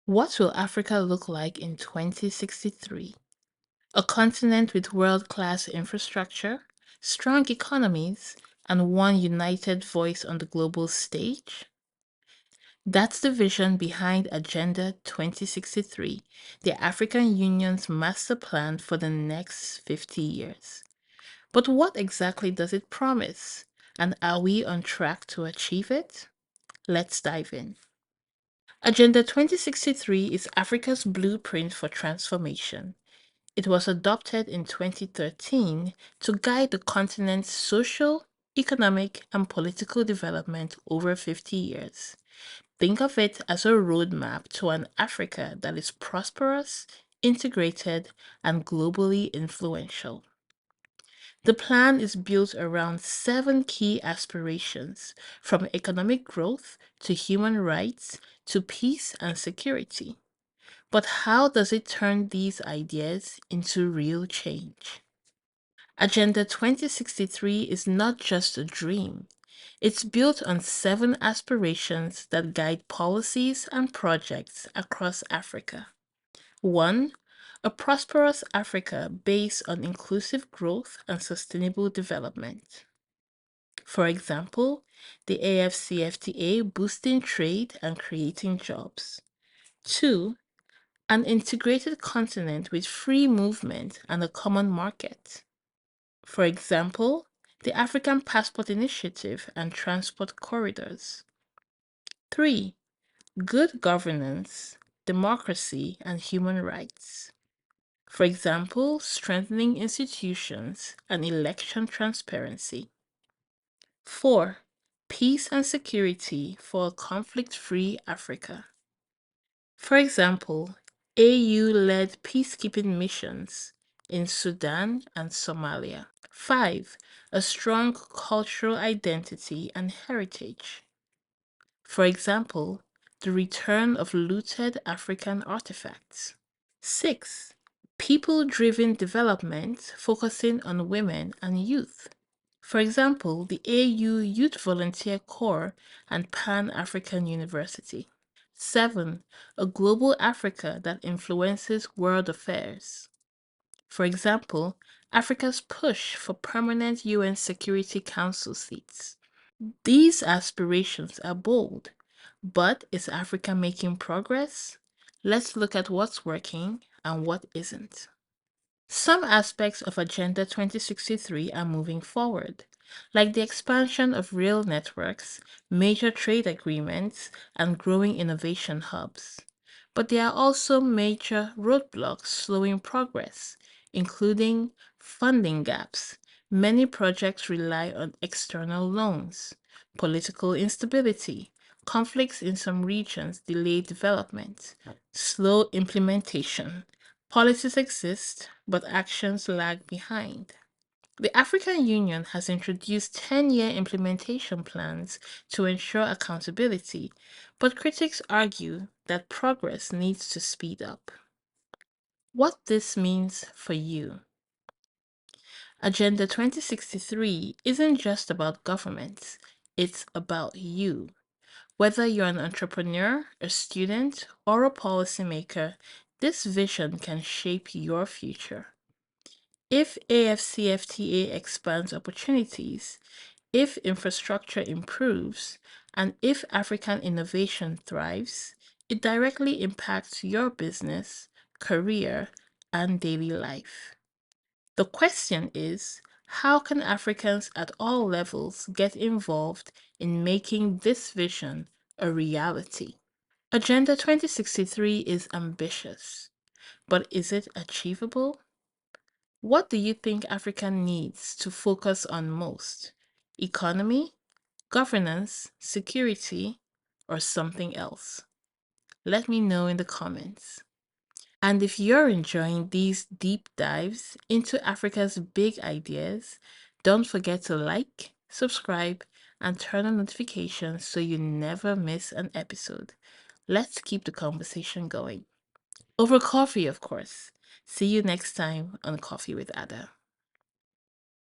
What will Africa look like in 2063? A continent with world class infrastructure, strong economies, and one united voice on the global stage? That's the vision behind Agenda 2063, the African Union's master plan for the next 50 years. But what exactly does it promise? And are we on track to achieve it? Let's dive in. Agenda 2063 is Africa's blueprint for transformation. It was adopted in 2013 to guide the continent's social, economic, and political development over 50 years. Think of it as a roadmap to an Africa that is prosperous, integrated, and globally influential. The plan is built around seven key aspirations, from economic growth to human rights to peace and security. But how does it turn these ideas into real change? Agenda 2063 is not just a dream. It's built on seven aspirations that guide policies and projects across Africa. 1. A prosperous Africa based on inclusive growth and sustainable development. For example, the AFCFTA boosting trade and creating jobs. 2. An integrated continent with free movement and a common market. For example, the African Passport Initiative and transport corridors. 3. Good governance, democracy, and human rights. For example, strengthening institutions and election transparency. 4. Peace and security for a conflict free Africa. For example, AU led peacekeeping missions in Sudan and Somalia. 5. A strong cultural identity and heritage. For example, the return of looted African artifacts. 6. People driven development focusing on women and youth. For example, the AU Youth Volunteer Corps and Pan African University. 7. A global Africa that influences world affairs. For example, Africa's push for permanent UN Security Council seats. These aspirations are bold, but is Africa making progress? Let's look at what's working and what isn't. Some aspects of Agenda 2063 are moving forward, like the expansion of rail networks, major trade agreements, and growing innovation hubs. But there are also major roadblocks slowing progress, including funding gaps. Many projects rely on external loans, political instability, conflicts in some regions delay development, slow implementation. Policies exist, but actions lag behind. The African Union has introduced 10-year implementation plans to ensure accountability, but critics argue that progress needs to speed up. What this means for you. Agenda 2063 isn't just about governments, it's about you. Whether you're an entrepreneur, a student, or a policymaker, this vision can shape your future. If AFCFTA expands opportunities, if infrastructure improves, and if African innovation thrives, it directly impacts your business, career, and daily life. The question is, how can Africans at all levels get involved in making this vision a reality? Agenda 2063 is ambitious, but is it achievable? What do you think Africa needs to focus on most? Economy, governance, security, or something else? Let me know in the comments. And if you're enjoying these deep dives into Africa's big ideas, don't forget to like, subscribe, and turn on notifications so you never miss an episode. Let's keep the conversation going. Over coffee, of course. See you next time on Coffee with Ada.